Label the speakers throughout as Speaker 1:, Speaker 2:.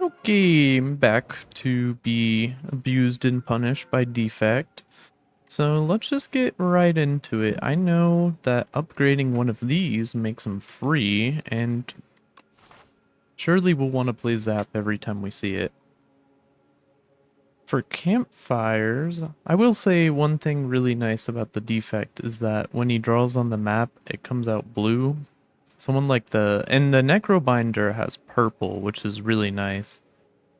Speaker 1: Okay, I'm back to be abused and punished by Defect. So let's just get right into it. I know that upgrading one of these makes them free, and surely we'll want to play Zap every time we see it. For campfires, I will say one thing really nice about the Defect is that when he draws on the map, it comes out blue. Someone like and the Necrobinder has purple, which is really nice.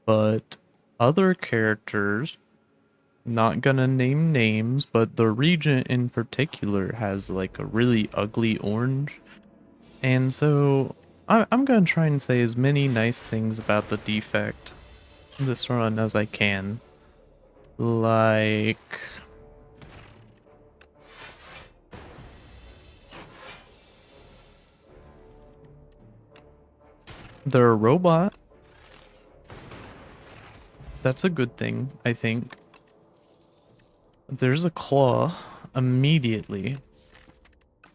Speaker 1: But other characters, not gonna name names, but the Regent in particular has like a really ugly orange. And so I'm gonna try and say as many nice things about the Defect this run as I can. Like, they're a robot. That's a good thing, I think. There's a claw immediately.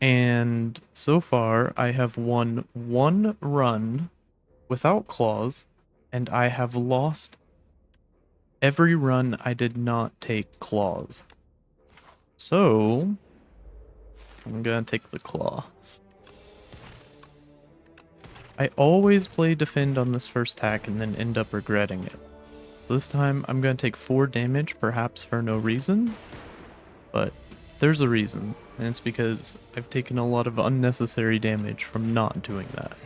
Speaker 1: And so far, I have won one run without claws, and I have lost every run I did not take claws. So, I'm gonna take the claw. I always play defend on this first attack and then end up regretting it. So this time, I'm gonna take 4 damage, perhaps for no reason, but there's a reason, and it's because I've taken a lot of unnecessary damage from not doing that.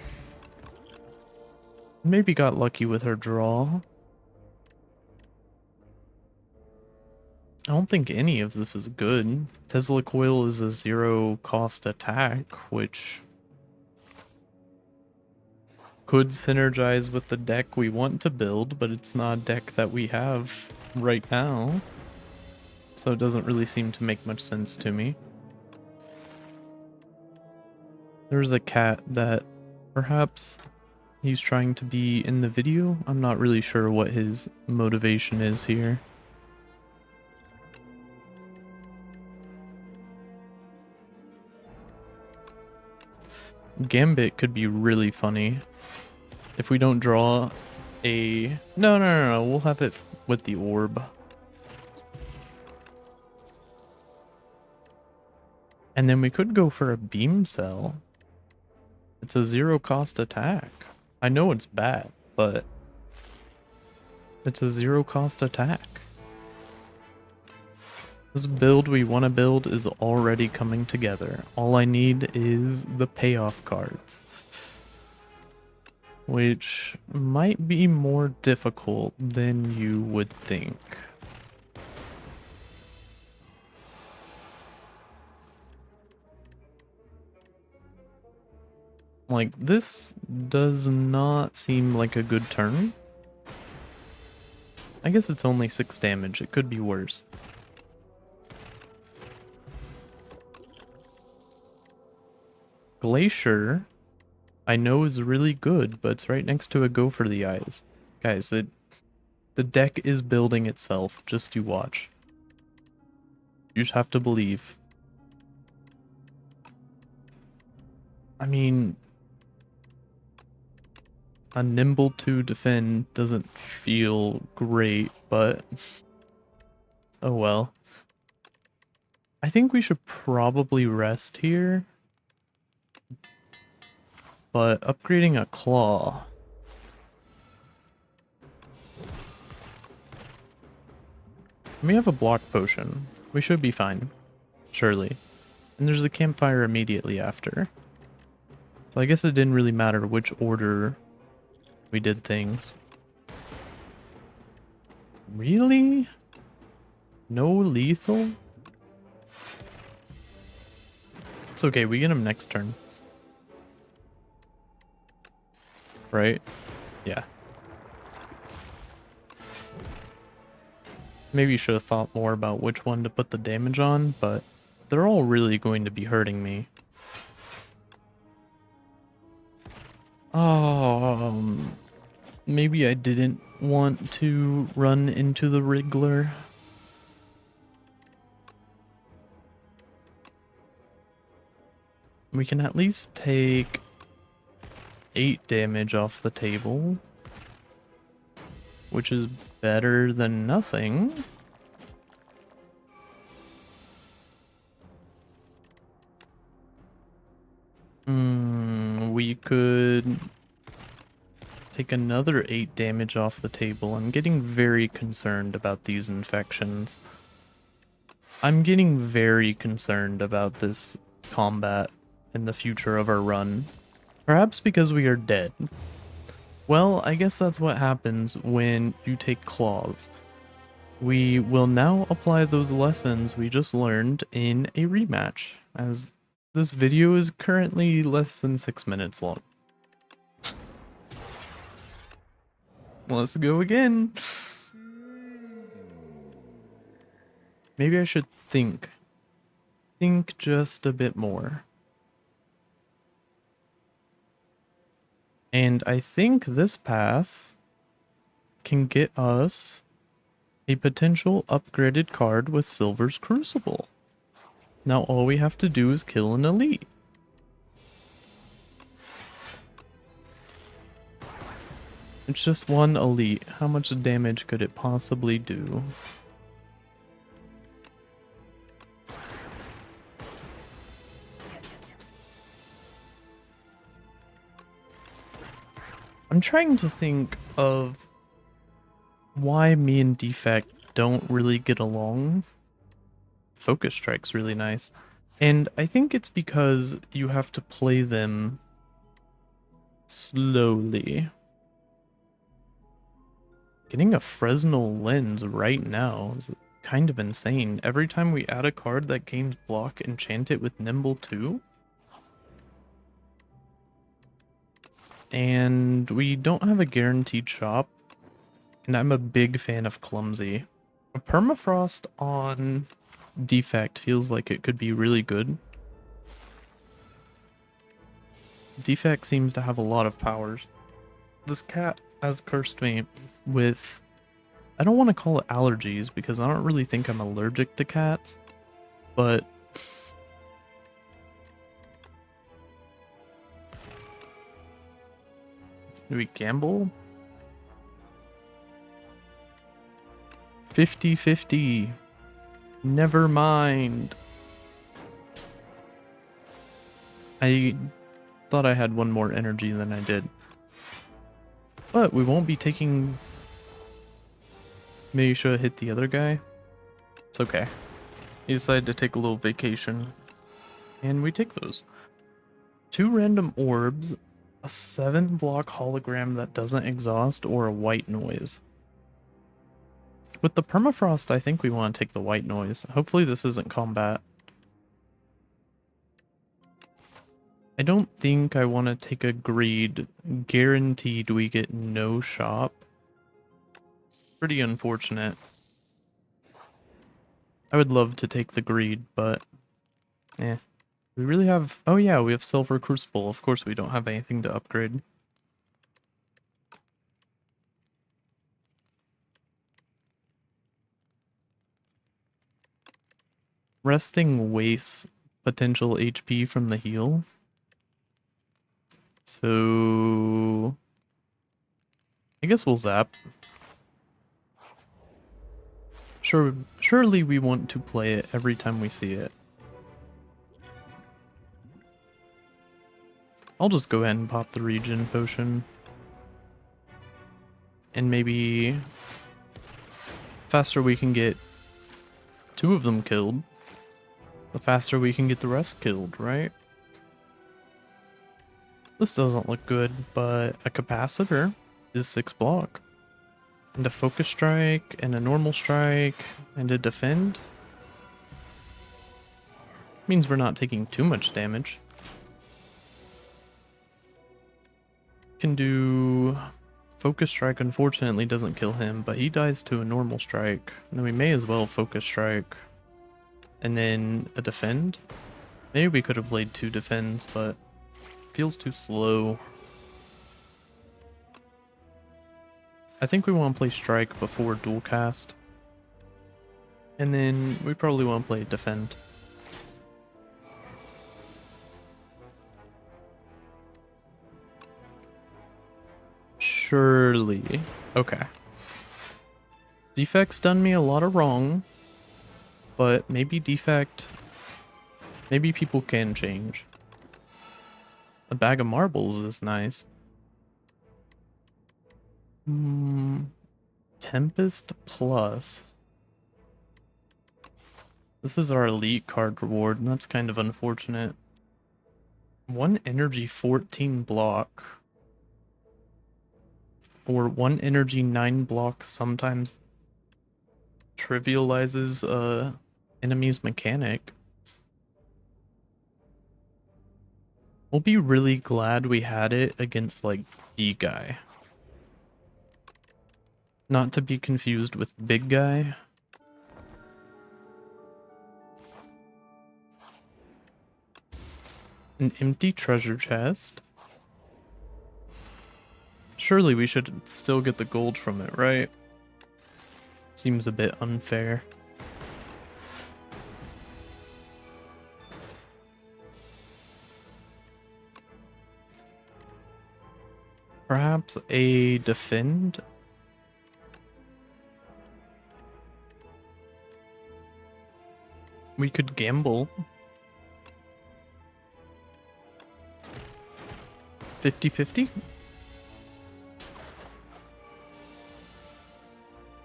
Speaker 1: Maybe got lucky with her draw. I don't think any of this is good. Tesla Coil is a 0-cost attack, which could synergize with the deck we want to build, but it's not a deck that we have right now. So it doesn't really seem to make much sense to me. There's a cat that perhaps he's trying to be in the video. I'm not really sure what his motivation is here. Gambit could be really funny if we don't draw a... No, we'll have it with the orb. And then we could go for a beam cell. It's a 0-cost attack. I know it's bad, but it's a 0-cost attack. This build we want to build is already coming together. All I need is the payoff cards, which might be more difficult than you would think. Like, this does not seem like a good turn. I guess it's only 6 damage. It could be worse. Glacier, I know is really good, but it's right next to a Go for the Eyes. Guys, the deck is building itself. Just you watch. You just have to believe. I mean, a nimble to defend doesn't feel great, but oh well. I think we should probably rest here. But upgrading a claw. We have a block potion. We should be fine. Surely. And there's a campfire immediately after. So I guess it didn't really matter which order we did things. Really? No lethal? It's okay, we get him next turn. Right? Yeah. Maybe you should have thought more about which one to put the damage on, but they're all really going to be hurting me. Maybe I didn't want to run into the Wriggler. We can at least take 8 damage off the table. which is better than nothing. We could take another 8 damage off the table. I'm getting very concerned about these infections. I'm getting very concerned about this combat and the future of our run. Perhaps because we are dead. Well, I guess that's what happens when you take claws. We will now apply those lessons we just learned in a rematch, as this video is currently less than 6 minutes long. Let's go again. Maybe I should think. Think just a bit more. And I think this path can get us a potential upgraded card with Silver's Crucible. Now all we have to do is kill an elite. It's just one elite. How much damage could it possibly do? I'm trying to think of why me and Defect don't really get along. Focus Strike's really nice. And I think it's because you have to play them slowly. Getting a Fresnel lens right now is kind of insane. Every time we add a card that gains block, enchant it with Nimble 2. And we don't have a guaranteed shop. And I'm a big fan of Clumsy. A Permafrost on Defect feels like it could be really good. Defect seems to have a lot of powers. This cat has cursed me with, I don't want to call it allergies because I don't really think I'm allergic to cats, but do we gamble? 50-50. Never mind. I thought I had one more energy than I did. But we won't be taking... Maybe you should have hit the other guy. It's okay. He decided to take a little vacation. And we take those. 2 random orbs, a 7-block hologram that doesn't exhaust, or a white noise. With the permafrost, I think we want to take the white noise. Hopefully this isn't combat. I don't think I want to take a greed. Guaranteed we get no shop. Pretty unfortunate. I would love to take the greed, but eh. We really have... Oh yeah, we have Silver Crucible. Of course we don't have anything to upgrade. Resting wastes potential HP from the heal. So... I guess we'll zap. Surely we want to play it every time we see it. I'll just go ahead and pop the regen potion. And maybe... faster we can get 2 of them killed, the faster we can get the rest killed, right? This doesn't look good, but a capacitor is 6 block. And a focus strike, and a normal strike, and a defend. Means we're not taking too much damage. Can do... Focus strike unfortunately doesn't kill him, but he dies to a normal strike. And then we may as well focus strike. And then a defend. Maybe we could have played 2 defends, but feels too slow. I think we want to play strike before dual cast. And then we probably want to play defend. Surely. Okay. Defect's done me a lot of wrong, but maybe maybe people can change. A bag of marbles is nice. Tempest Plus. This is our elite card reward, and that's kind of unfortunate. 1 energy 14 block. Or 1 energy 9 block sometimes trivializes enemy's mechanic. We'll be really glad we had it against like B guy. Not to be confused with big guy. An empty treasure chest. Surely we should still get the gold from it, right? Seems a bit unfair. Perhaps a defend? We could gamble. 50-50?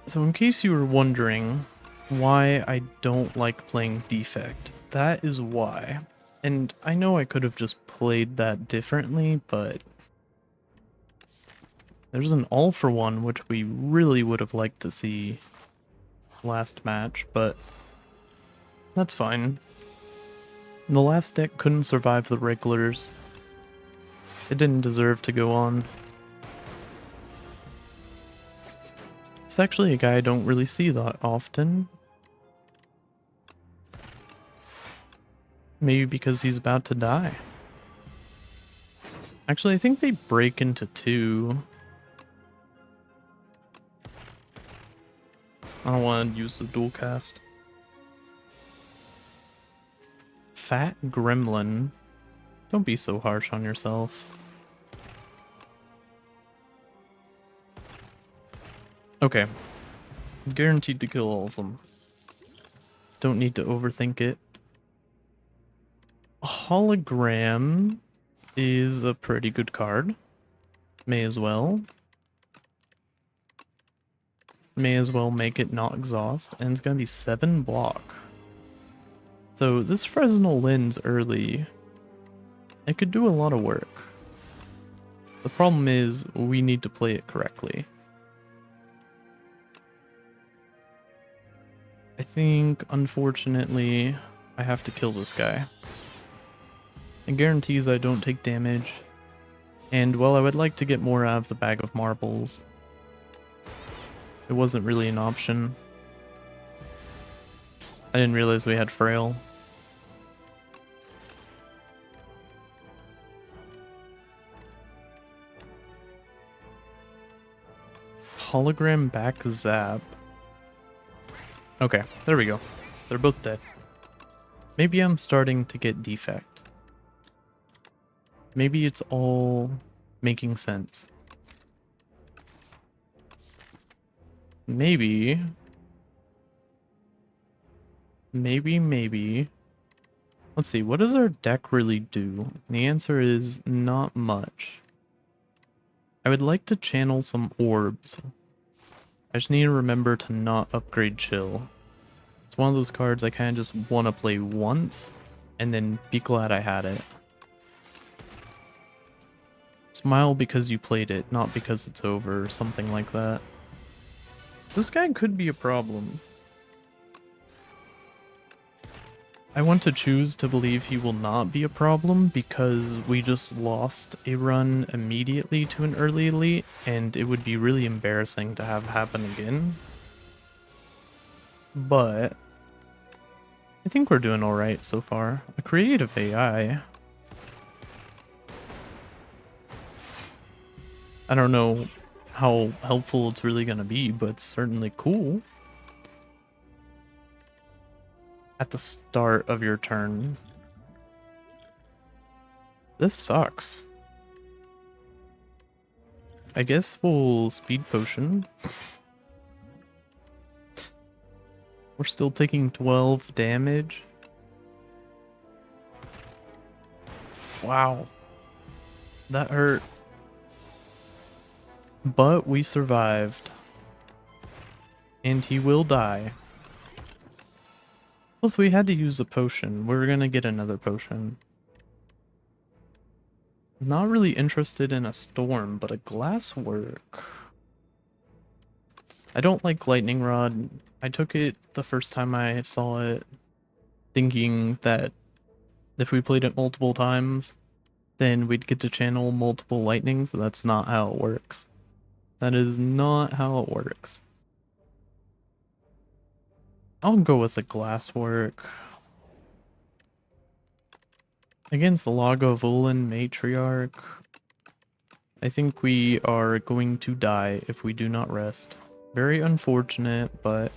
Speaker 1: So in case you were wondering why I don't like playing Defect, that is why. And I know I could have just played that differently, but there's an all for one, which we really would have liked to see last match, but that's fine. The last deck couldn't survive the regulars. It didn't deserve to go on. It's actually a guy I don't really see that often. Maybe because he's about to die. Actually, I think they break into 2. I don't want to use the dual cast. Fat Gremlin. Don't be so harsh on yourself. Okay. I'm guaranteed to kill all of them. Don't need to overthink it. A hologram is a pretty good card. May as well. May as well make it not exhaust. And it's gonna be 7 block. So this Fresnel lens early, it could do a lot of work. The problem is we need to play it correctly. I think, unfortunately, I have to kill this guy. It guarantees I don't take damage. And while I would like to get more out of the bag of marbles, it wasn't really an option. I didn't realize we had frail. Hologram back zap. Okay, there we go. They're both dead. Maybe I'm starting to get Defect. Maybe it's all making sense. Maybe. Let's see, what does our deck really do? The answer is not much. I would like to channel some orbs. I just need to remember to not upgrade Chill. It's one of those cards I kind of just want to play once, and then be glad I had it. Smile because you played it, not because it's over, or something like that. This guy could be a problem. I want to choose to believe he will not be a problem because we just lost a run immediately to an early elite, and it would be really embarrassing to have happen again. But I think we're doing alright so far. A creative AI. I don't know how helpful it's really going to be, but it's certainly cool. At the start of your turn. This sucks. I guess we'll speed potion. We're still taking 12 damage. Wow. That hurt. But we survived. And he will die. Plus, we had to use a potion. We're gonna get another potion. Not really interested in a storm, but a glass work. I don't like lightning rod. I took it the first time I saw it, thinking that if we played it multiple times, then we'd get to channel multiple lightnings. That's not how it works. That is not how it works. I'll go with the glass work. Against the Lagavulin Matriarch, I think we are going to die if we do not rest. Very unfortunate, but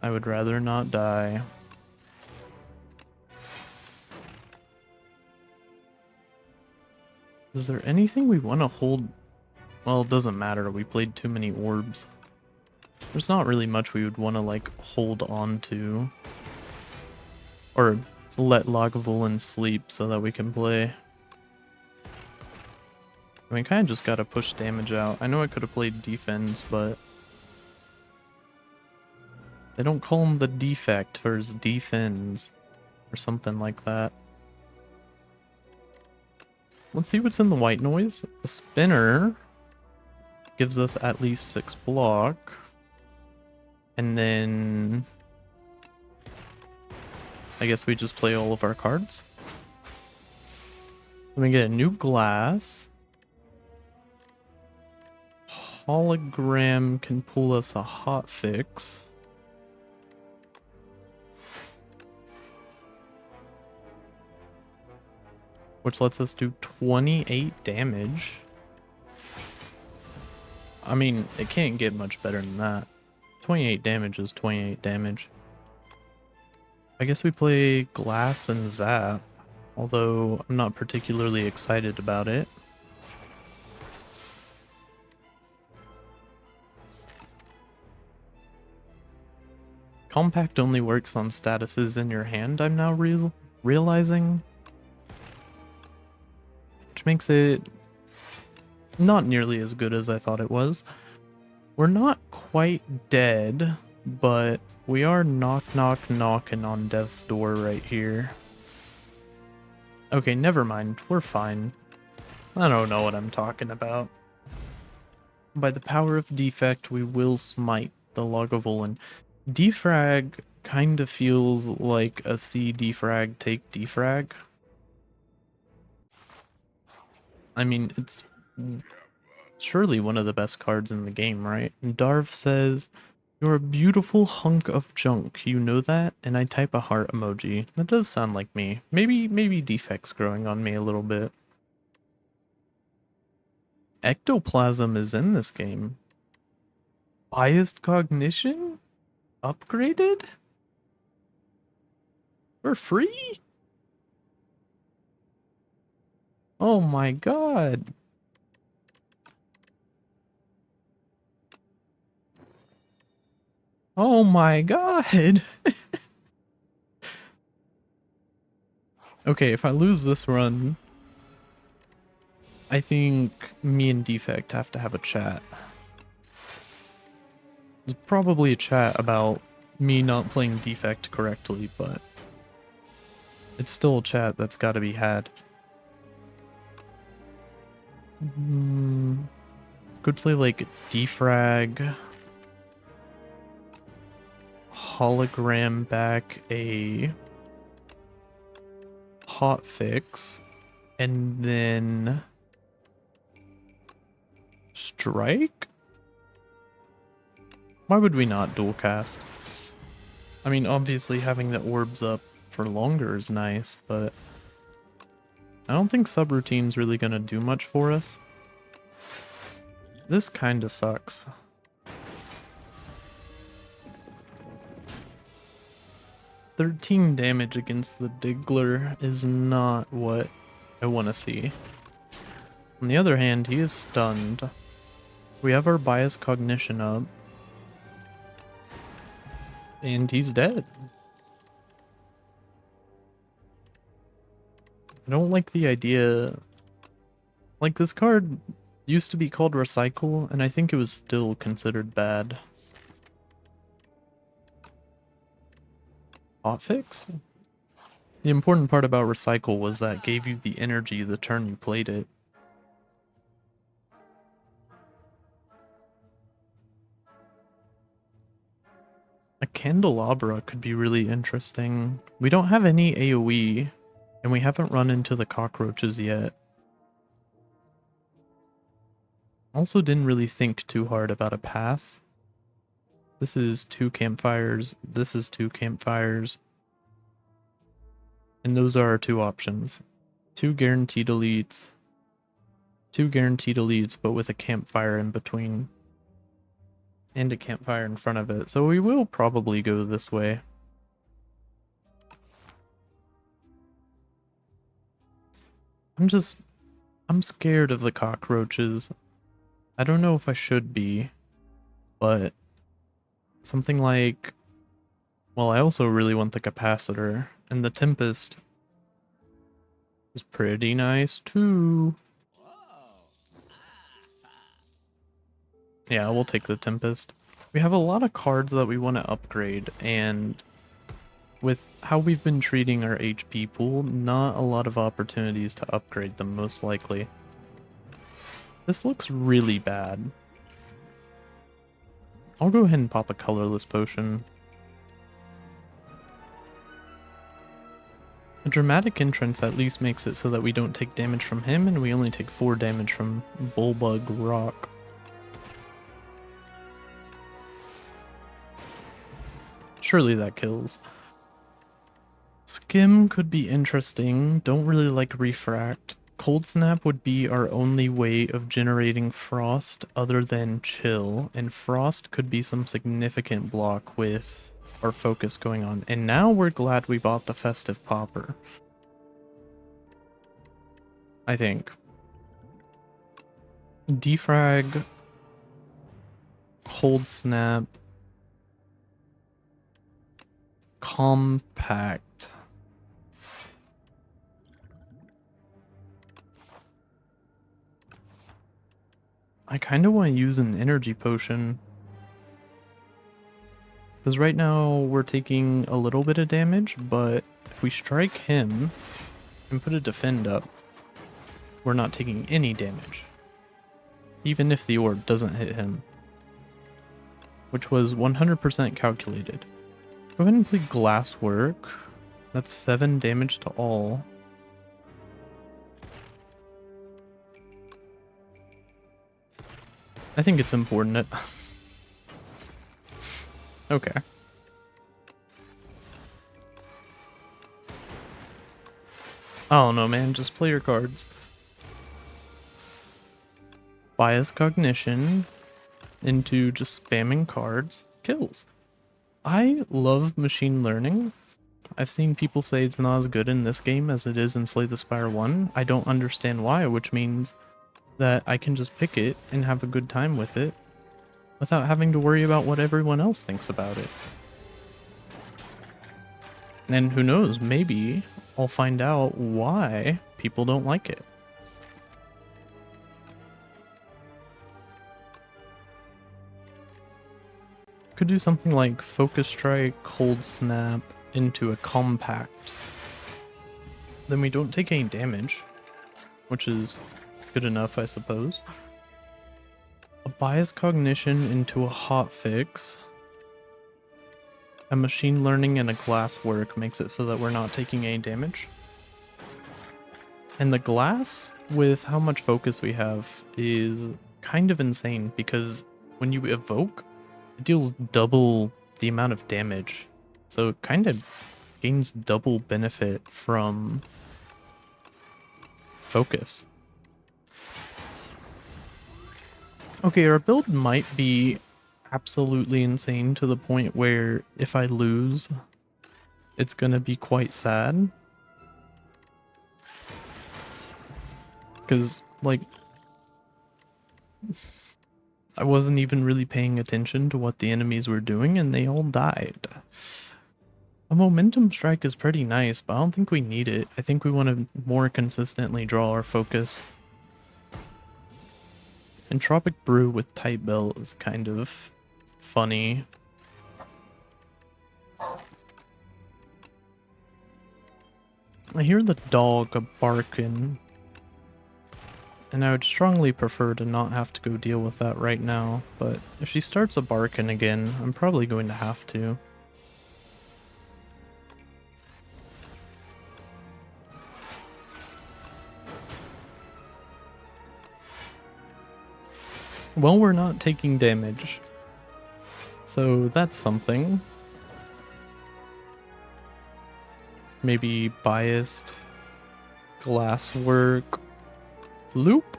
Speaker 1: I would rather not die. Is there anything we want to hold? Well, it doesn't matter. We played too many orbs. There's not really much we would want to, like, hold on to. Or let Lagavulin sleep so that we can play. I mean, kind of just gotta push damage out. I know I could have played defense, but they don't call him the defect for his defense or something like that. Let's see what's in the white noise. The spinner gives us at least 6 block. And then I guess we just play all of our cards. Then we get a new glass. Hologram can pull us a hotfix. Which lets us do 28 damage. I mean, it can't get much better than that. 28 damage is 28 damage. I guess we play glass and zap, although I'm not particularly excited about it. Compact only works on statuses in your hand, I'm now realizing. Which makes it not nearly as good as I thought it was. We're not quite dead, but we are knocking on death's door right here. Okay, never mind. We're fine. I don't know what I'm talking about. By the power of Defect, we will smite the Lagavulin. Defrag kind of feels like a C defrag, take defrag. I mean, it's surely one of the best cards in the game, right? And Darv says, "You're a beautiful hunk of junk, you know that?" And I type a heart emoji. That does sound like me. Maybe Defect's growing on me a little bit. Ectoplasm is in this game. Biased Cognition? Upgraded? For free? Oh my god. Oh my god. Okay, if I lose this run, I think me and Defect have to have a chat. There's probably a chat about me not playing Defect correctly, but it's still a chat that's got to be had. Could play like defrag, hologram back a hotfix, and then strike? Why would we not dual cast? I mean, obviously having the orbs up for longer is nice, but I don't think subroutine's really gonna do much for us. This kinda sucks. "13 damage against the Diggler is not what I want to see. On the other hand, he is stunned. We have our Biased Cognition up. And he's dead. I don't like the idea. Like, this card used to be called Recycle, and I think it was still considered bad. Hotfix? The important part about Recycle was that it gave you the energy the turn you played it. A Candelabra could be really interesting. We don't have any AoE, and we haven't run into the cockroaches yet. Also didn't really think too hard about a path. This is 2 campfires, this is 2 campfires. And those are our 2 options. 2 guaranteed elites. 2 guaranteed elites, but with a campfire in between. And a campfire in front of it. So we will probably go this way. I'm scared of the cockroaches. I don't know if I should be, but something like, well, I also really want the capacitor, and the Tempest is pretty nice too. Yeah, we'll take the Tempest. We have a lot of cards that we want to upgrade, and with how we've been treating our HP pool, not a lot of opportunities to upgrade them, most likely. This looks really bad. I'll go ahead and pop a colorless potion. A dramatic entrance at least makes it so that we don't take damage from him, and we only take 4 damage from Bullbug Rock. Surely that kills. Skim could be interesting. Don't really like Refract. Cold Snap would be our only way of generating Frost other than Chill, and Frost could be some significant block with our focus going on. And now we're glad we bought the Festive Popper. I think. Defrag, Cold Snap, Compact. I kind of want to use an energy potion. Because right now we're taking a little bit of damage, but if we strike him and put a defend up, we're not taking any damage. Even if the orb doesn't hit him. Which was 100% calculated. Go ahead and play Glasswork. That's 7 damage to all. I think it's important. Okay. I don't know, man. Just play your cards. Biased Cognition into just spamming cards. Kills. I love machine learning. I've seen people say it's not as good in this game as it is in Slay the Spire 1. I don't understand why, which means that I can just pick it and have a good time with it without having to worry about what everyone else thinks about it. And who knows, maybe I'll find out why people don't like it. Could do something like Focus Strike, Cold Snap into a Compact. Then we don't take any damage, which is good enough, I suppose. A Biased Cognition into a Hotfix. A Machine Learning and a Glasswork makes it so that we're not taking any damage. And the Glass, with how much focus we have, is kind of insane because when you evoke, it deals double the amount of damage. So it kind of gains double benefit from focus. Okay, our build might be absolutely insane to the point where if I lose, it's gonna be quite sad. Because, like, I wasn't even really paying attention to what the enemies were doing and they all died. A momentum strike is pretty nice, but I don't think we need it. I think we want to more consistently draw our focus. Entropic Brew with tight belt is kind of funny. I hear the dog barking, and I would strongly prefer to not have to go deal with that right now, but if she starts barking again, I'm probably going to have to. Well, we're not taking damage, so that's something. Maybe biased glasswork loop,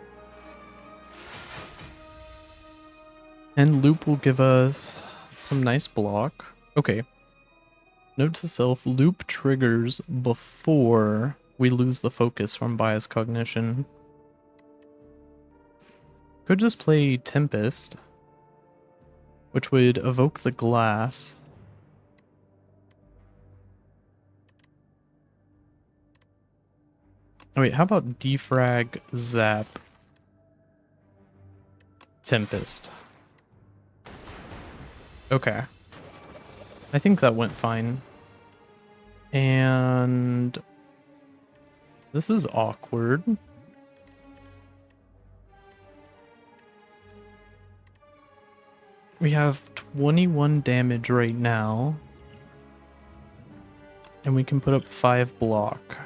Speaker 1: and loop will give us some nice block. Okay, note to self, loop triggers before we lose the focus from biased cognition. Could just play Tempest, which would evoke the glass. Oh wait, how about defrag, zap, Tempest? Okay. I think that went fine. And this is awkward. We have 21 damage right now. And we can put up 5 block.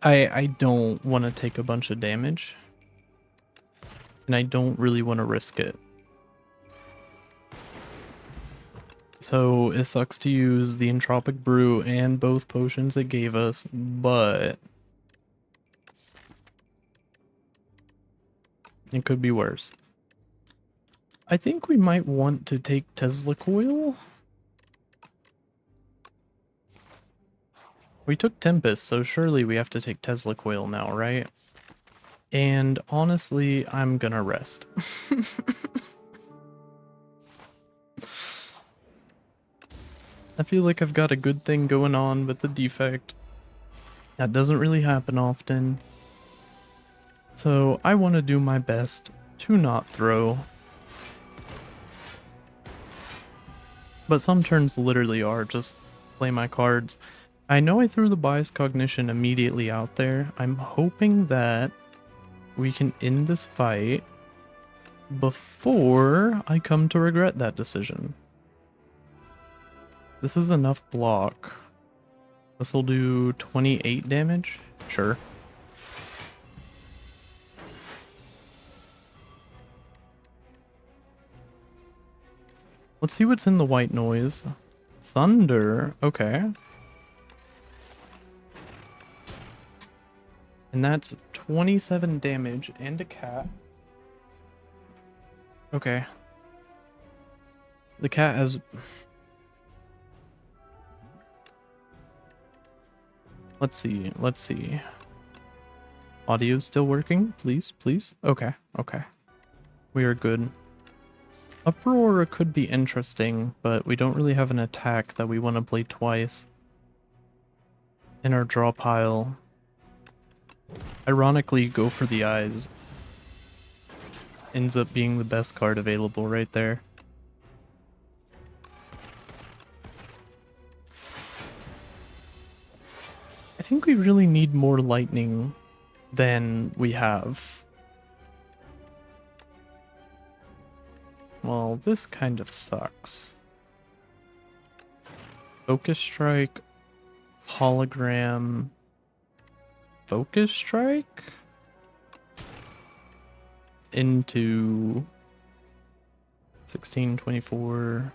Speaker 1: I don't want to take a bunch of damage. And I don't really want to risk it. So it sucks to use the Entropic Brew and both potions it gave us, but it could be worse. I think we might want to take Tesla Coil. We took Tempest, so surely we have to take Tesla Coil now, right? And honestly, I'm gonna rest. I feel like I've got a good thing going on with the defect. That doesn't really happen often. So I want to do my best to not throw. But some turns literally are just play my cards. I know I threw the Biased Cognition immediately out there. I'm hoping that we can end this fight before I come to regret that decision. This is enough block. This will do 28 damage? Sure. Let's see what's in the white noise. Thunder, okay. And that's 27 damage and a cat. Okay. The cat has... Let's see. Audio still working? Please, please? Okay, okay. We are good. Uproar could be interesting, but we don't really have an attack that we want to play twice in our draw pile. Ironically, Go for the Eyes ends up being the best card available right there. I think we really need more lightning than we have. Well, this kind of sucks. Focus Strike, Hologram, Focus Strike into 16, 24.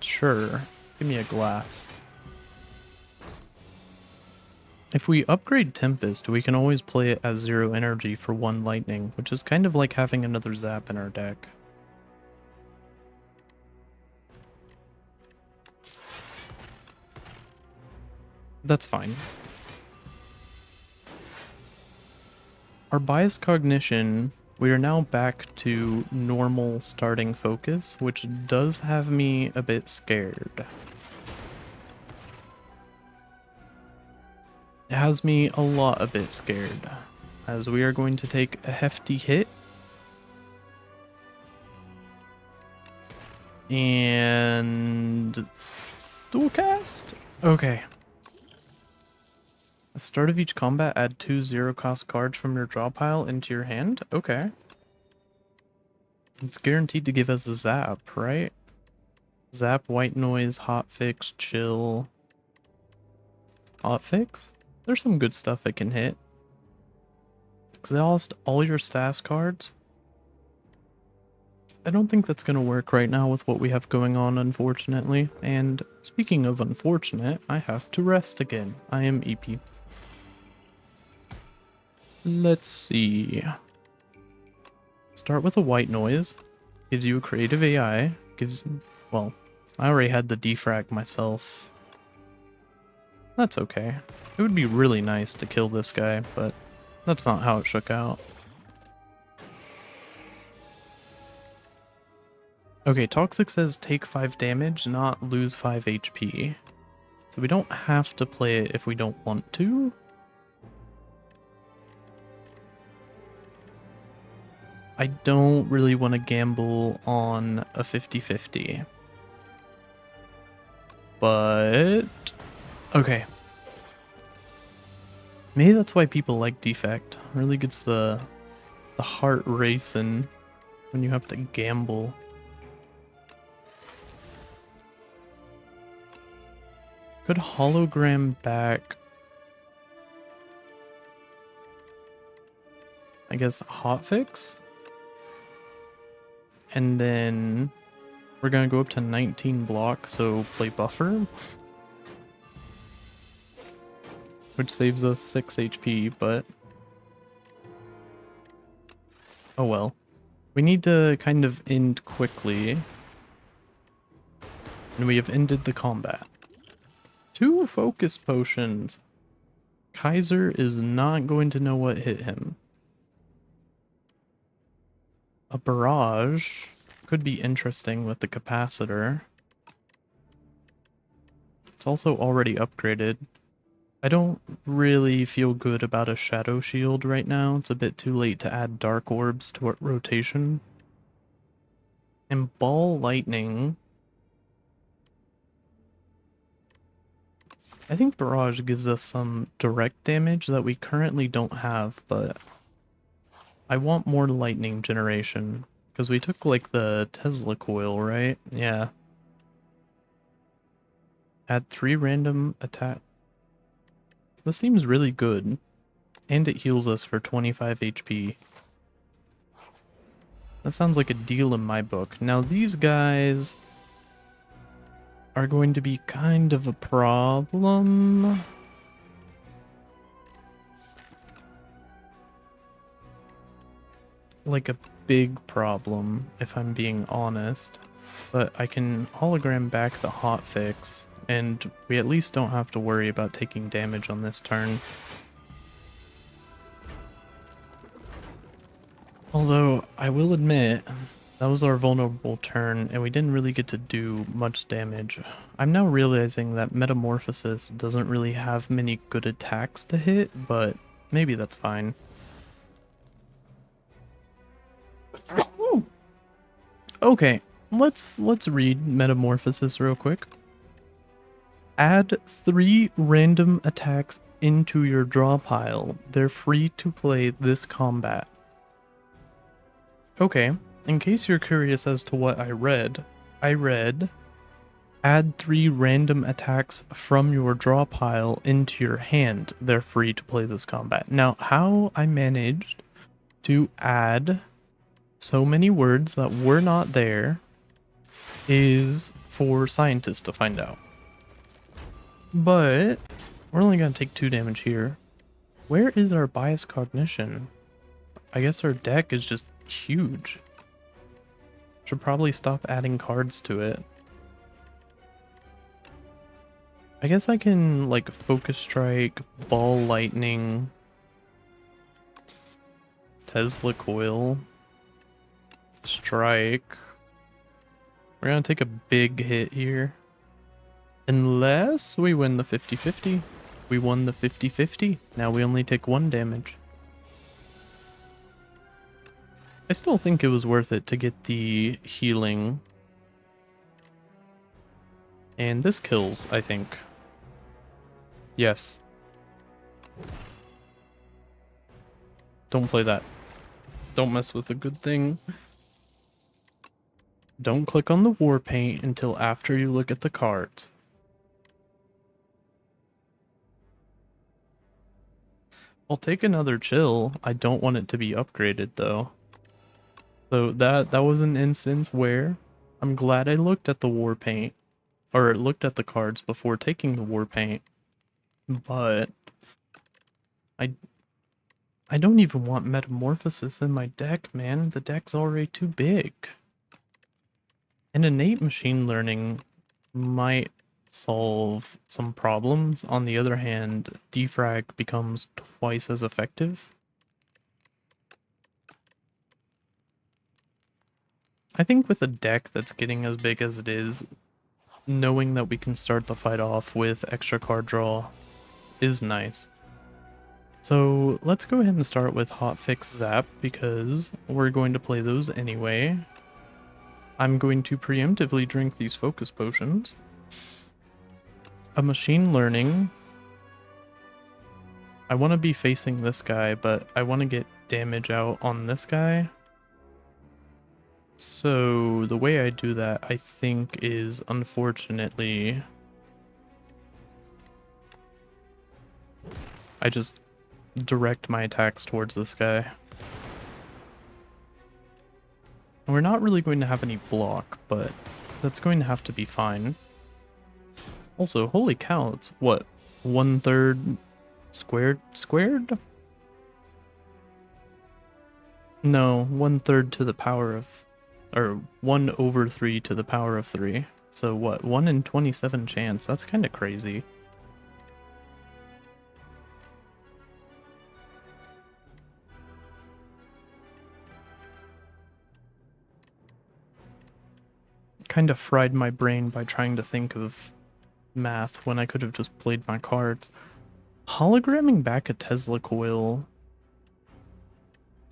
Speaker 1: Sure, give me a glass. If we upgrade Tempest, we can always play it as 0 energy for 1 lightning, which is kind of like having another zap in our deck. That's fine. Our Biased Cognition, we are now back to normal starting focus, which does have me a bit scared. It has me a bit scared, as we are going to take a hefty hit. And dual cast? Okay. At the start of each combat, add 2 0-cost cards from your draw pile into your hand? Okay. It's guaranteed to give us a zap, right? Zap, white noise, hotfix, chill. Hotfix? There's some good stuff it can hit. Exhaust all your stash cards? I don't think that's going to work right now with what we have going on, unfortunately. And speaking of unfortunate, I have to rest again. I am EP. Let's see. Start with a white noise. Gives you a creative AI. Well, I already had the defrag myself. That's okay. It would be really nice to kill this guy, but that's not how it shook out. Okay, Toxic says take 5 damage, not lose 5 HP. So we don't have to play it if we don't want to. I don't really want to gamble on a 50-50. But okay. Maybe that's why people like Defect. Really gets the heart racing when you have to gamble. Could hologram back, I guess, hotfix? And then we're gonna go up to 19 block, so play buffer. Which saves us 6 HP, but oh well. We need to kind of end quickly. And we have ended the combat. 2 focus potions. Kaiser is not going to know what hit him. A barrage could be interesting with the capacitor. It's also already upgraded. I don't really feel good about a shadow shield right now. It's a bit too late to add dark orbs to our rotation. And ball lightning. I think barrage gives us some direct damage that we currently don't have, but I want more lightning generation. Because we took like the Tesla coil, right? Yeah. Add 3 random attack. This seems really good. And it heals us for 25 HP. That sounds like a deal in my book. Now these guys are going to be kind of a problem. Like a big problem, if I'm being honest. But I can hologram back the hotfix, and we at least don't have to worry about taking damage on this turn. Although, I will admit, that was our vulnerable turn, and we didn't really get to do much damage. I'm now realizing that Metamorphosis doesn't really have many good attacks to hit, but maybe that's fine. Okay, let's read Metamorphosis real quick. Add 3 random attacks into your draw pile. They're free to play this combat. Okay, in case you're curious as to what I read add 3 random attacks from your draw pile into your hand. They're free to play this combat. Now, how I managed to add so many words that were not there is for scientists to find out. But we're only going to take 2 damage here. Where is our Biased Cognition? I guess our deck is just huge. Should probably stop adding cards to it. I guess I can like focus strike, ball lightning, Tesla coil, strike. We're gonna take a big hit here. Unless we win the 50-50. We won the 50-50. Now we only take 1 damage. I still think it was worth it to get the healing. And this kills, I think. Yes. Don't play that. Don't mess with a good thing. Don't click on the war paint until after you look at the cards. I'll take another chill. I don't want it to be upgraded though. So that was an instance where I'm glad I looked at the war paint, or looked at the cards before taking the war paint. But I don't even want metamorphosis in my deck, man. The deck's already too big. An innate machine learning might solve some problems. On the other hand, defrag becomes twice as effective. I think with a deck that's getting as big as it is, knowing that we can start the fight off with extra card draw is nice. So let's go ahead and start with Hotfix Zap because we're going to play those anyway. I'm going to preemptively drink these focus potions. A machine learning. I want to be facing this guy, but I want to get damage out on this guy. So the way I do that, I think, is unfortunately I just direct my attacks towards this guy. We're not really going to have any block, but that's going to have to be fine. Also, holy cow, it's what, 1/3 squared? No, 1/3 to the power of, or 1/3 to the power of 3. So what, 1 in 27 chance? That's kind of crazy. Kind of fried my brain by trying to think of math when I could have just played my cards. Hologramming back a Tesla coil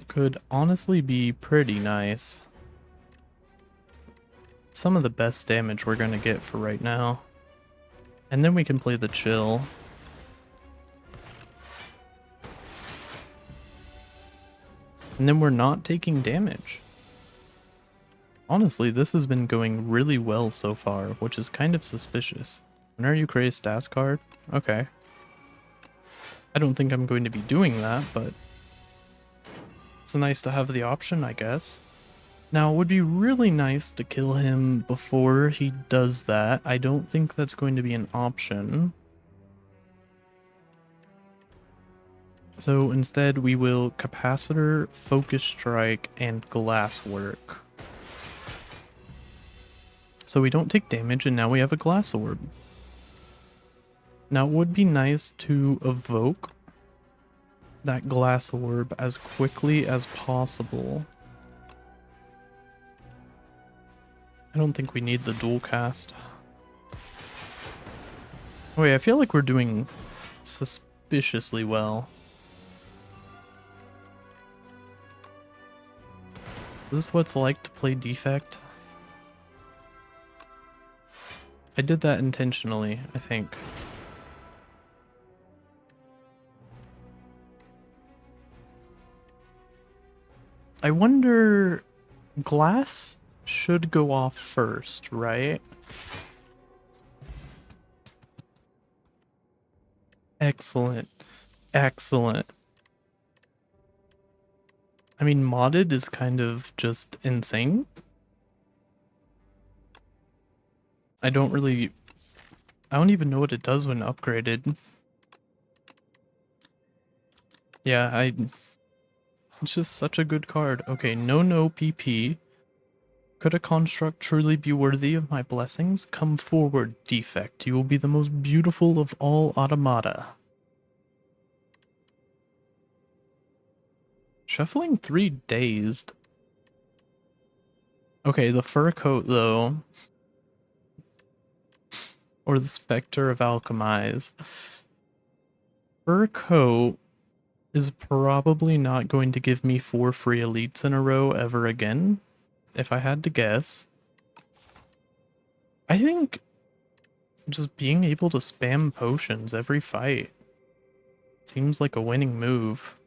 Speaker 1: could honestly be pretty nice. Some of the best damage we're going to get for right now. And then we can play the chill. And then we're not taking damage. Honestly, this has been going really well so far, which is kind of suspicious. When are you create a stats card? Okay. I don't think I'm going to be doing that, but it's nice to have the option, I guess. Now, it would be really nice to kill him before he does that. I don't think that's going to be an option. So instead, we will Capacitor, Focus Strike, and Glasswork. So we don't take damage, and now we have a Glass Orb. Now, it would be nice to evoke that Glass Orb as quickly as possible. I don't think we need the dual cast. Oh wait, I feel like we're doing suspiciously well. Is this what it's like to play Defect? I did that intentionally, I think. I wonder... Glass should go off first, right? Excellent. Excellent. I mean, modded is kind of just insane. I don't even know what it does when upgraded. Yeah, it's just such a good card. Okay, no PP. Could a construct truly be worthy of my blessings? Come forward, Defect. You will be the most beautiful of all automata. Shuffling 3 dazed. Okay, the fur coat though. Or the Spectre of Alchemize. Fur coat is probably not going to give me 4 free elites in a row ever again, if I had to guess. I think just being able to spam potions every fight seems like a winning move.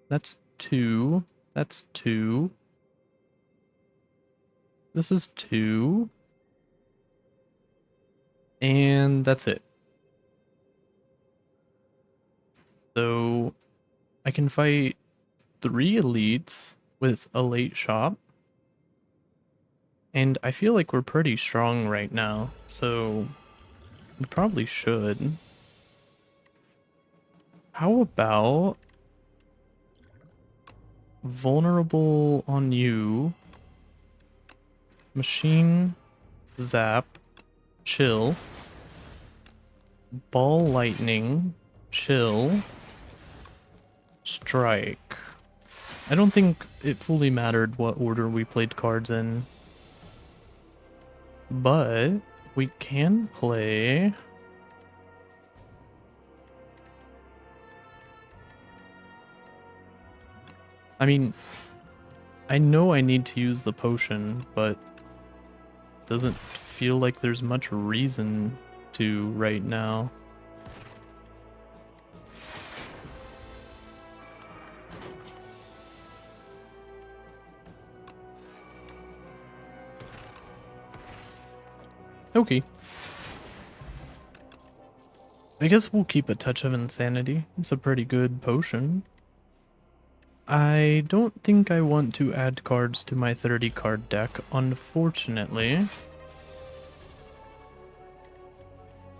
Speaker 1: That's 2. That's 2. This is 2. And that's it. So I can fight 3 elites with a late shop. And I feel like we're pretty strong right now, so we probably should. How about vulnerable on you, machine, zap, chill, ball lightning, chill, strike. I don't think it fully mattered what order we played cards in, but we can play... I mean, I know I need to use the potion, but doesn't feel like there's much reason to right now. Okay. I guess we'll keep a touch of insanity. It's a pretty good potion. I don't think I want to add cards to my 30 card deck, unfortunately.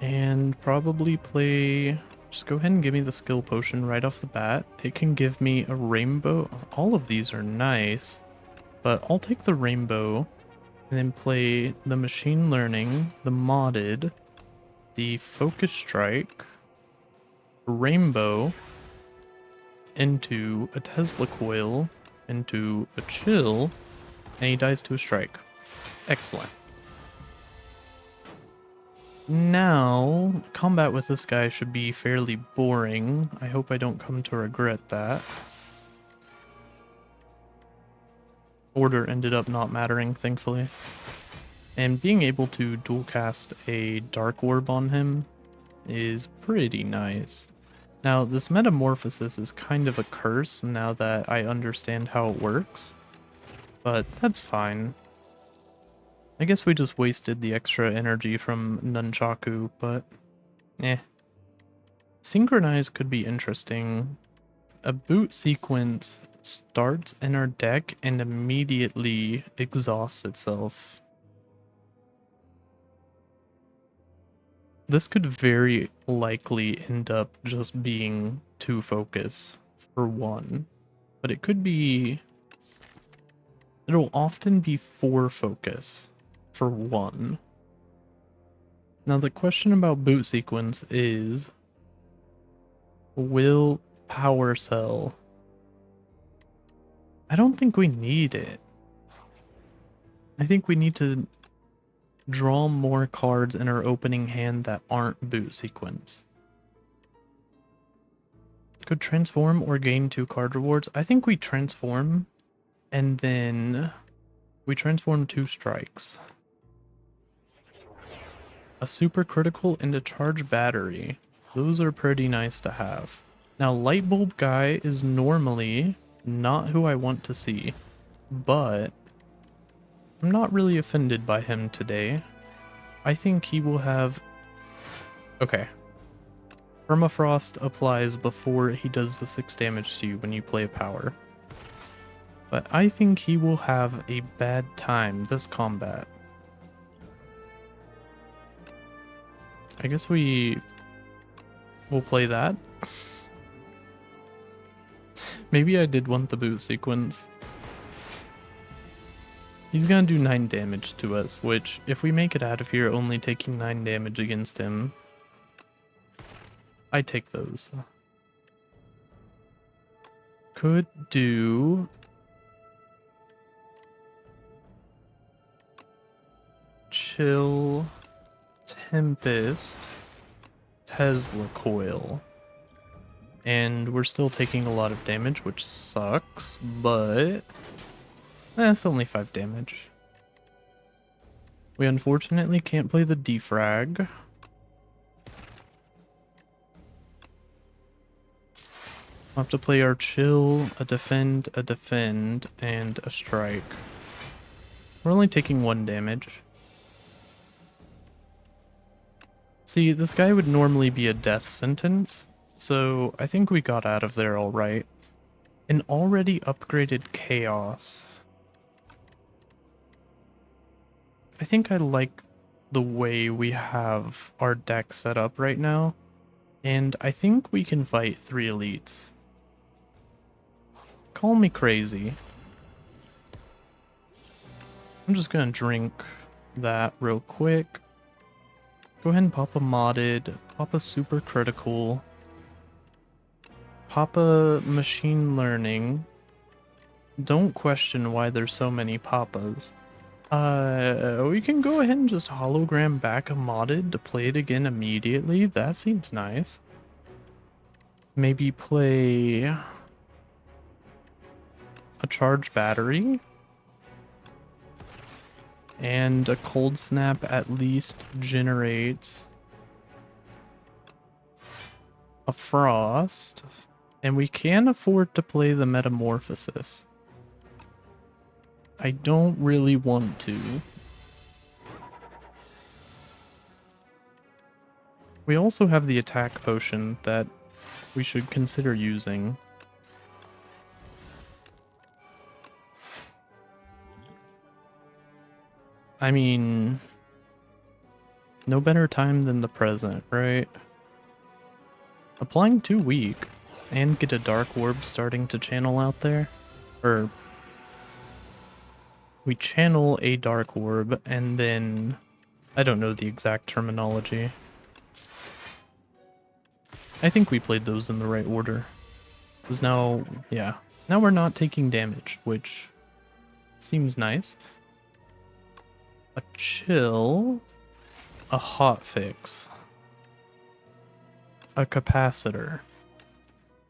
Speaker 1: And probably play... Just go ahead and give me the skill potion right off the bat. It can give me a rainbow. All of these are nice, but I'll take the rainbow and then play the machine learning, the modded, the focus strike, rainbow, into a Tesla coil, into a chill, and he dies to a strike. Excellent. Now, combat with this guy should be fairly boring. I hope I don't come to regret that. Order ended up not mattering, thankfully. And being able to dual cast a Dark Orb on him is pretty nice. Now, this metamorphosis is kind of a curse now that I understand how it works, but that's fine. I guess we just wasted the extra energy from Nunchaku, but eh. Synchronize could be interesting. A boot sequence starts in our deck and immediately exhausts itself. This could very likely end up just being 2 focus for 1, but it could be... It'll often be 4 focus for 1. Now the question about boot sequence is, will power cell? I don't think we need it. I think we need to draw more cards in our opening hand that aren't boot sequence. Could transform or gain 2 card rewards. I think we transform and then we transform 2 strikes. A super critical and a charge battery. Those are pretty nice to have. Now, light bulb guy is normally not who I want to see, but I'm not really offended by him today. I think he will have... Okay. Permafrost applies before he does the 6 damage to you when you play a power. But I think he will have a bad time this combat. I guess we'll play that. Maybe I did want the boot sequence. He's gonna do 9 damage to us, which, if we make it out of here only taking 9 damage against him, I take those. Could do... Chill, Tempest, Tesla Coil. And we're still taking a lot of damage, which sucks, but that's only 5 damage. We unfortunately can't play the defrag. We'll have to play our chill, a defend, and a strike. We're only taking 1 damage. See, this guy would normally be a death sentence, so I think we got out of there alright. An already upgraded chaos. I think I like the way we have our deck set up right now, and I think we can fight 3 elites. Call me crazy. I'm just gonna drink that real quick. Go ahead and pop a modded, pop a super critical, pop a machine learning. Don't question why there's so many papas. We can go ahead and just hologram back a modded to play it again immediately. That seems nice. Maybe play a charged battery. And a cold snap at least generates a frost. And we can afford to play the metamorphosis. I don't really want to. We also have the attack potion that we should consider using. I mean, no better time than the present, right? Applying 2 weak and get a dark orb starting to channel out there. Or we channel a dark orb and then I don't know the exact terminology. I think we played those in the right order. Because now, yeah, now we're not taking damage, which seems nice. A chill, a hotfix, a capacitor,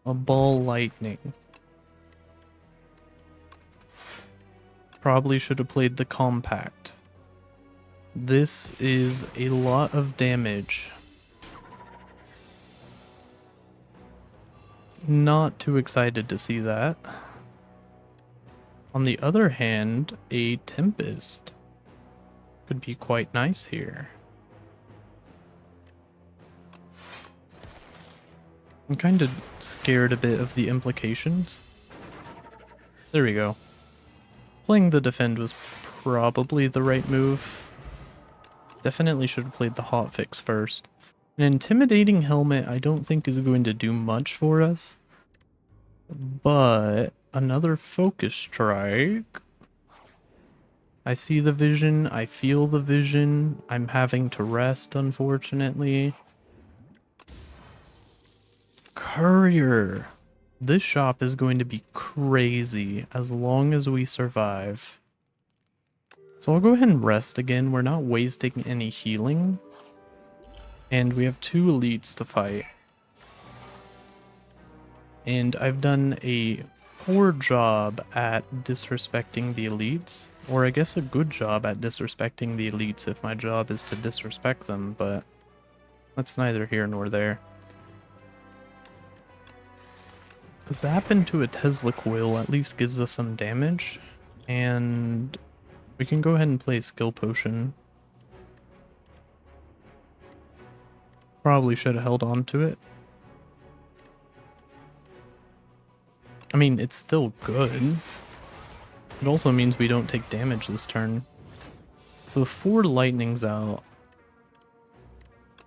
Speaker 1: a ball lightning. Probably should have played the compact. This is a lot of damage. Not too excited to see that. On the other hand, a tempest could be quite nice here. I'm kind of scared a bit of the implications. There we go. Playing the defend was probably the right move. Definitely should have played the hotfix first. An intimidating helmet I don't think is going to do much for us. But another focus strike. I see the vision, I feel the vision. I'm having to rest, unfortunately. Courier. This shop is going to be crazy as long as we survive. So I'll go ahead and rest again. We're not wasting any healing. And we have 2 elites to fight. And I've done a poor job at disrespecting the elites. Or I guess a good job at disrespecting the elites if my job is to disrespect them, but that's neither here nor there. Zap into a Tesla coil at least gives us some damage, and we can go ahead and play skill potion. Probably should have held on to it. I mean, it's still good. It also means we don't take damage this turn. So 4 lightnings out.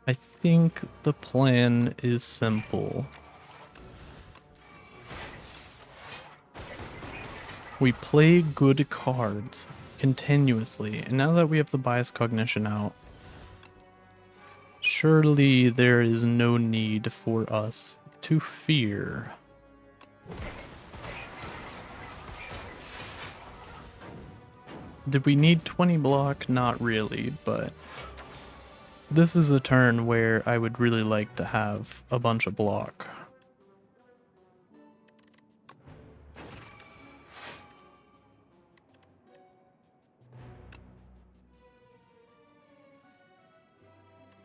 Speaker 1: I think the plan is simple. We play good cards. continuously. And now that we have the Biased Cognition out, surely there is no need for us to fear. Did we need 20 block? Not really, but this is a turn where I would really like to have a bunch of block.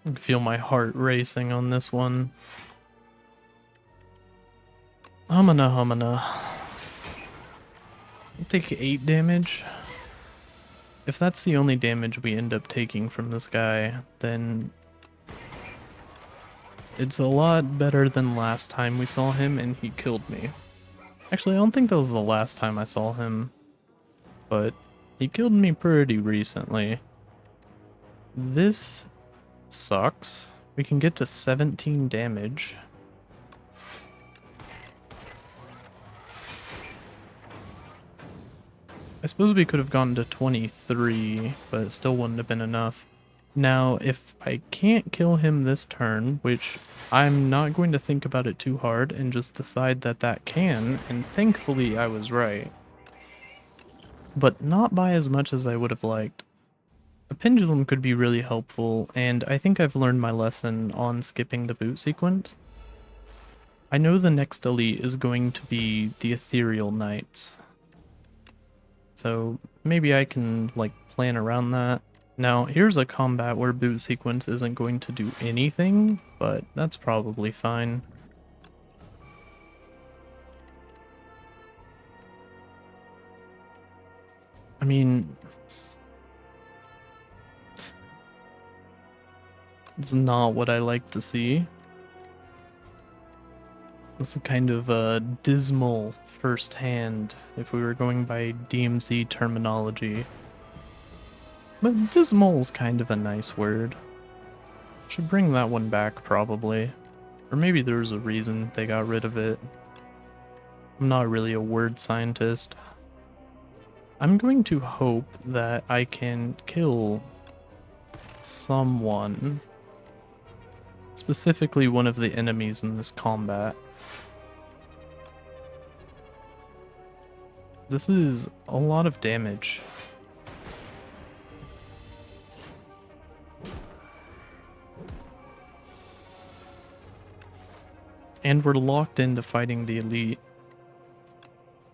Speaker 1: I can feel my heart racing on this one. Humana. I'll take 8 damage. If that's the only damage we end up taking from this guy, then it's a lot better than last time we saw him and he killed me. Actually, I don't think that was the last time I saw him, but he killed me pretty recently. This sucks. We can get to 17 damage. I suppose we could have gone to 23, but it still wouldn't have been enough. Now, if I can't kill him this turn, which I'm not going to think about it too hard and just decide that that can, and thankfully I was right, but not by as much as I would have liked. A pendulum could be really helpful, and I think I've learned my lesson on skipping the boot sequence. I know the next elite is going to be the Ethereal Knights, so maybe I can like plan around that. Now here's a combat where boot sequence isn't going to do anything, but that's probably fine. I mean, it's not what I like to see. This is kind of a dismal firsthand if we were going by DMZ terminology. But dismal's kind of a nice word. Should bring that one back probably. Or maybe there's a reason they got rid of it. I'm not really a word scientist. I'm going to hope that I can kill someone. Specifically one of the enemies in this combat. This is a lot of damage. And we're locked into fighting the elite.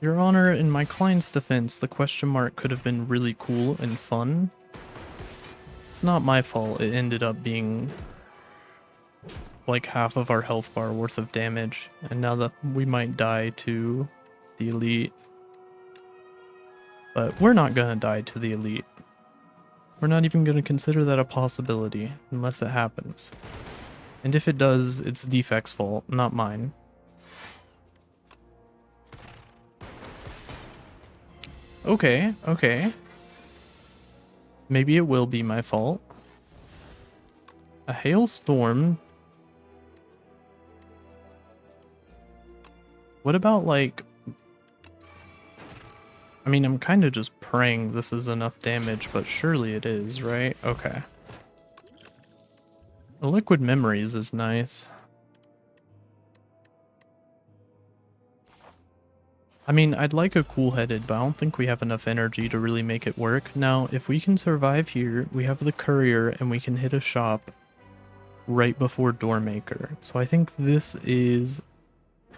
Speaker 1: Your Honor, in my client's defense, the question mark could have been really cool and fun. It's not my fault it ended up being like half of our health bar worth of damage, and now that we might die to the elite. But we're not gonna die to the elite. We're not even gonna consider that a possibility unless it happens. And if it does, it's Defect's fault, not mine. Okay. Maybe it will be my fault. A hailstorm? What about, like... I mean, I'm kind of just praying this is enough damage, but surely it is, right? Okay. The liquid memories is nice. I mean, I'd like a cool-headed, but I don't think we have enough energy to really make it work. Now, if we can survive here, we have the courier, and we can hit a shop right before Doormaker. So I think this is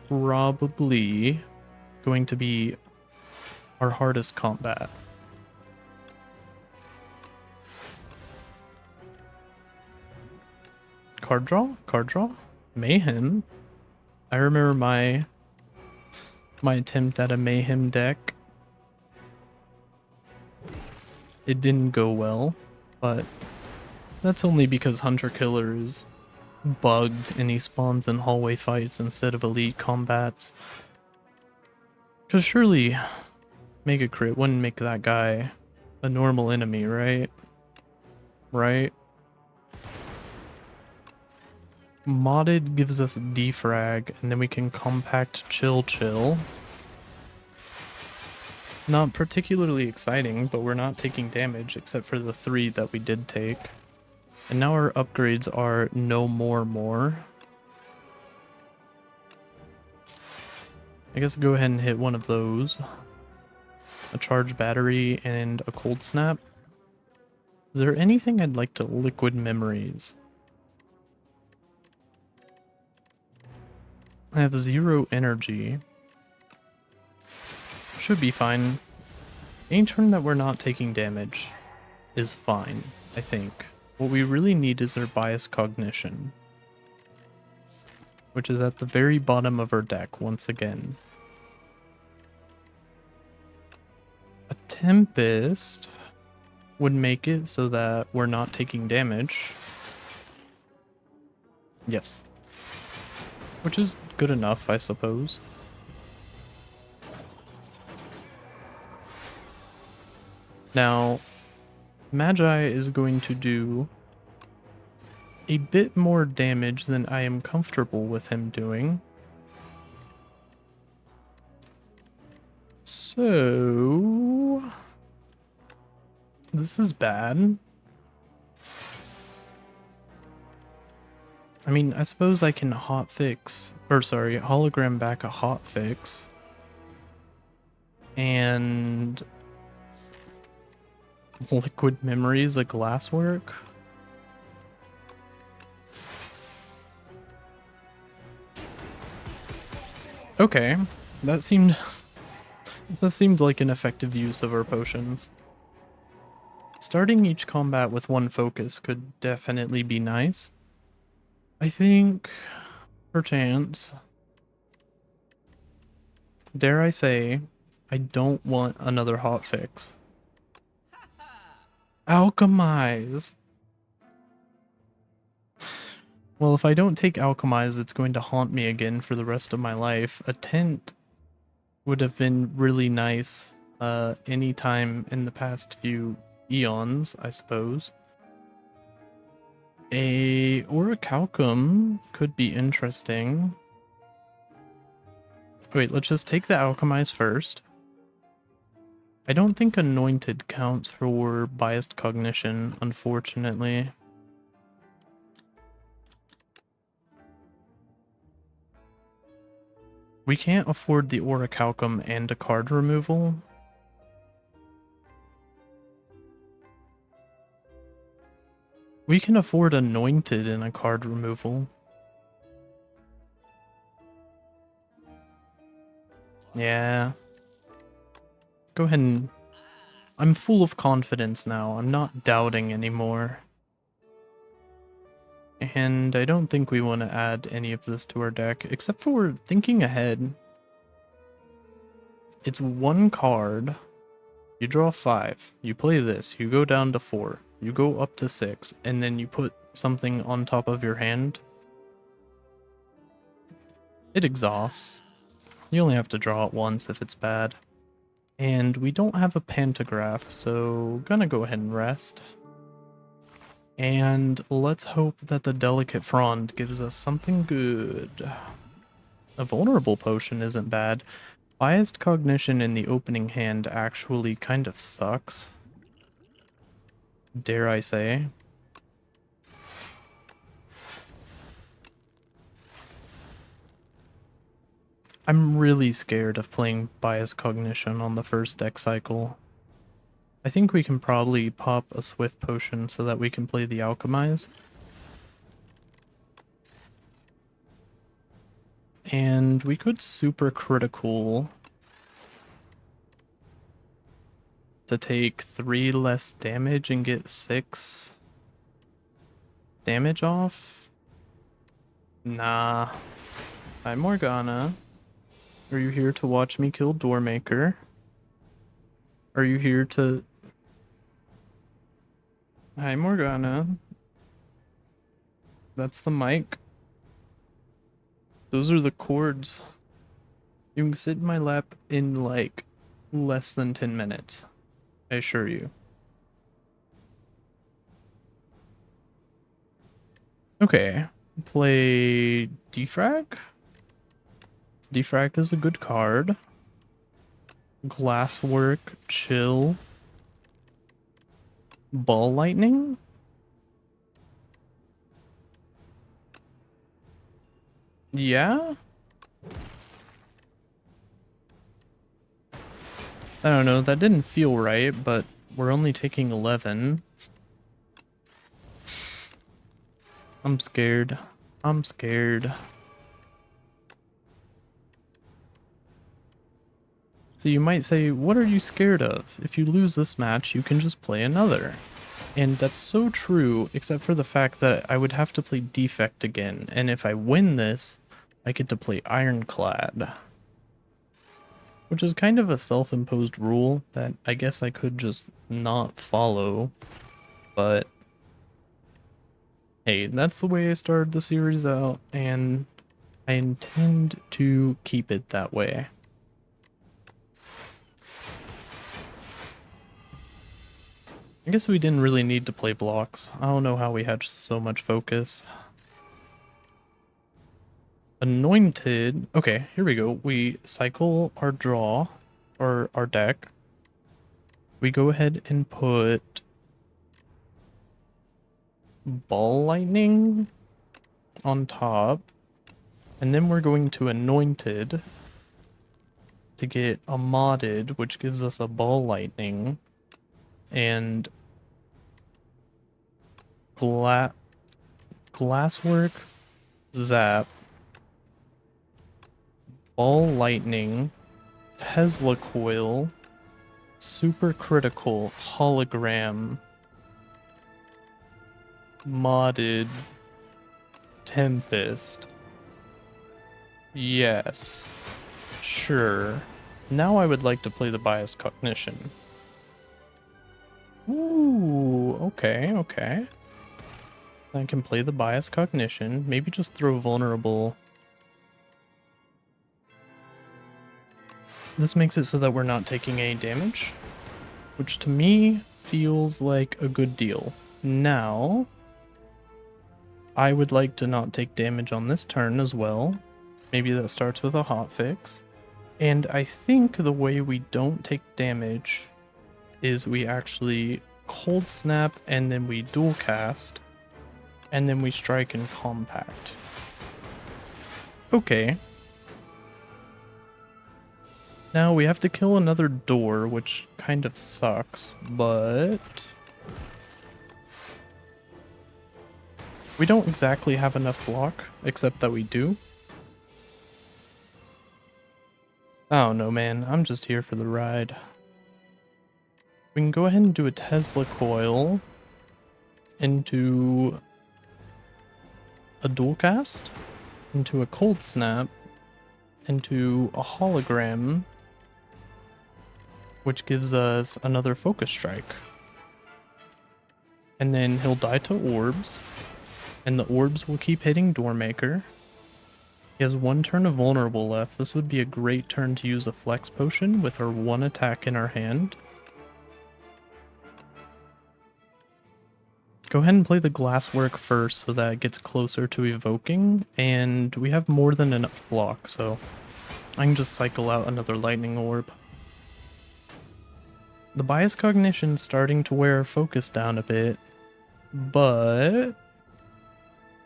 Speaker 1: probably going to be our hardest combat. Card draw? Mayhem? I remember my attempt at a Mayhem deck. It didn't go well, but that's only because Hunter Killer is bugged and he spawns in hallway fights instead of elite combats. Because surely Mega Crit wouldn't make that guy a normal enemy, right? Right? Modded gives us defrag, and then we can compact chill. Not particularly exciting, but we're not taking damage except for the 3 that we did take. And now our upgrades are no more. I guess go ahead and hit one of those. A charged battery and a cold snap. Is there anything I'd like to liquid memories? I have 0 energy. Should be fine. Any turn that we're not taking damage is fine, I think. What we really need is our Biased Cognition, which is at the very bottom of our deck once again. A Tempest would make it so that we're not taking damage. Yes. Which is good enough, I suppose. Now, Magi is going to do a bit more damage than I am comfortable with him doing. So, this is bad. I mean, I suppose I can hologram back a hotfix. And liquid memories a glasswork. Okay, that seemed like an effective use of our potions. Starting each combat with 1 focus could definitely be nice. I think, perchance, dare I say, I don't want another hotfix. Alchemize! Well, if I don't take Alchemize, it's going to haunt me again for the rest of my life. A tent would have been really nice any time in the past few eons, I suppose. A orichalcum could be interesting. Wait, let's just take the Alchemize first. I don't think Anointed counts for Biased Cognition, unfortunately. We can't afford the orichalcum and a card removal. We can afford Anointed and a card removal. Yeah. Go ahead and... I'm full of confidence now. I'm not doubting anymore. And I don't think we want to add any of this to our deck, except for thinking ahead. It's 1 card. You draw 5. You play this. You go down to 4. You go up to 6. And then you put something on top of your hand. It exhausts. You only have to draw it once if it's bad. And we don't have a pantograph, so gonna go ahead and rest. And let's hope that the Delicate Frond gives us something good. A vulnerable potion isn't bad. Biased Cognition in the opening hand actually kind of sucks. Dare I say. I'm really scared of playing Biased Cognition on the first deck cycle. I think we can probably pop a Swift Potion so that we can play the Alchemize. And we could super critical to take 3 less damage and get 6 damage off. Nah. Hi Morgana. Are you here to watch me kill Doormaker? Are you here to... Hi Morgana. That's the mic. Those are the chords. You can sit in my lap in like less than 10 minutes. I assure you. Okay. Play Defrag? Defrag is a good card. Glasswork, chill. Ball lightning? Yeah? I don't know, that didn't feel right, but we're only taking 11. I'm scared. I'm scared. So you might say, what are you scared of? If you lose this match, you can just play another. And that's so true, except for the fact that I would have to play Defect again, and if I win this, I get to play Ironclad. Which is kind of a self-imposed rule that I guess I could just not follow, but hey, that's the way I started the series out, and I intend to keep it that way. I guess we didn't really need to play blocks. I don't know how we had so much focus. Anointed. Okay, here we go. We cycle our draw, or our deck. We go ahead and put Ball Lightning on top. And then we're going to Anointed to get a modded, which gives us a Ball Lightning. And Glasswork, Zap, Ball Lightning, Tesla Coil, Super Critical, Hologram, modded, Tempest. Yes, sure. Now I would like to play the Biased Cognition. Ooh, okay, okay. I can play the Biased Cognition, maybe just throw Vulnerable. This makes it so that we're not taking any damage, which to me feels like a good deal. Now, I would like to not take damage on this turn as well. Maybe that starts with a hotfix. And I think the way we don't take damage is we actually cold snap and then we dual cast and then we strike and compact. Okay. Now we have to kill another door, which kind of sucks, but we don't exactly have enough block, except that we do. I don't know, man. I'm just here for the ride. We can go ahead and do a Tesla coil into a dual cast, into a cold snap, into a hologram, which gives us another focus strike. And then he'll die to orbs, and the orbs will keep hitting Doormaker. He has one turn of vulnerable left. This would be a great turn to use a flex potion with our one attack in our hand. Go ahead and play the glasswork first so that it gets closer to evoking, and we have more than enough block, so I can just cycle out another lightning orb. The Biased Cognition's starting to wear our focus down a bit, but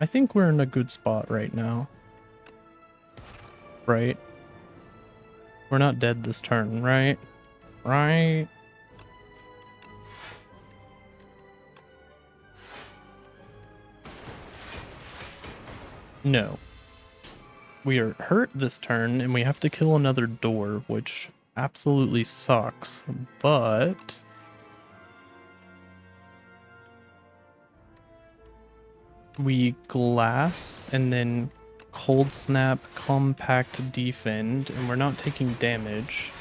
Speaker 1: I think we're in a good spot right now. Right? We're not dead this turn, right? Right? No. We are hurt this turn, and we have to kill another door, which absolutely sucks, but we glass and then cold snap, compact, defend, and we're not taking damage.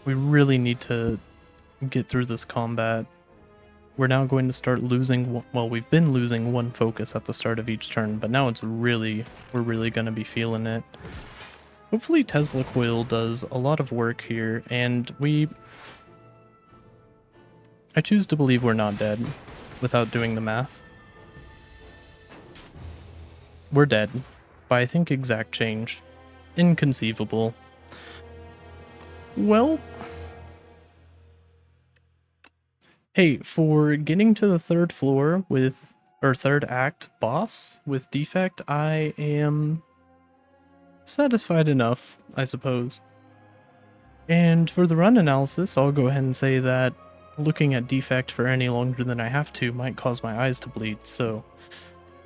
Speaker 1: We really need to get through this combat. We're now going to start losing, well, we've been losing one focus at the start of each turn, but now we're really going to be feeling it. Hopefully Tesla Coil does a lot of work here, and I choose to believe we're not dead without doing the math. We're dead, by I think exact change. Inconceivable. Well, hey, for getting to the third floor with, or third act boss with Defect, I am satisfied enough, I suppose. And for the run analysis, I'll go ahead and say that looking at Defect for any longer than I have to might cause my eyes to bleed, so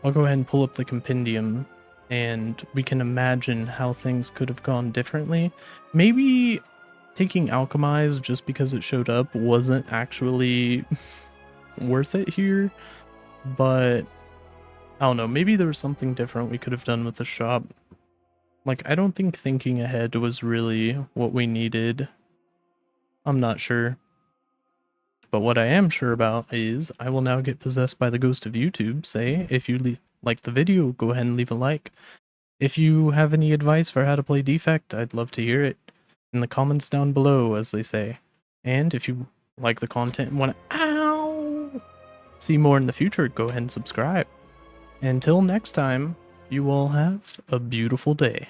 Speaker 1: I'll go ahead and pull up the compendium and we can imagine how things could have gone differently. Maybe taking Alchemize just because it showed up wasn't actually worth it here, but I don't know, maybe there was something different we could have done with the shop. Like, I don't think thinking ahead was really what we needed. I'm not sure. But what I am sure about is I will now get possessed by the ghost of YouTube. Say, if you like the video, go ahead and leave a like. If you have any advice for how to play Defect, I'd love to hear it in the comments down below, as they say. And if you like the content and want to see more in the future, go ahead and subscribe. Until next time, you all have a beautiful day.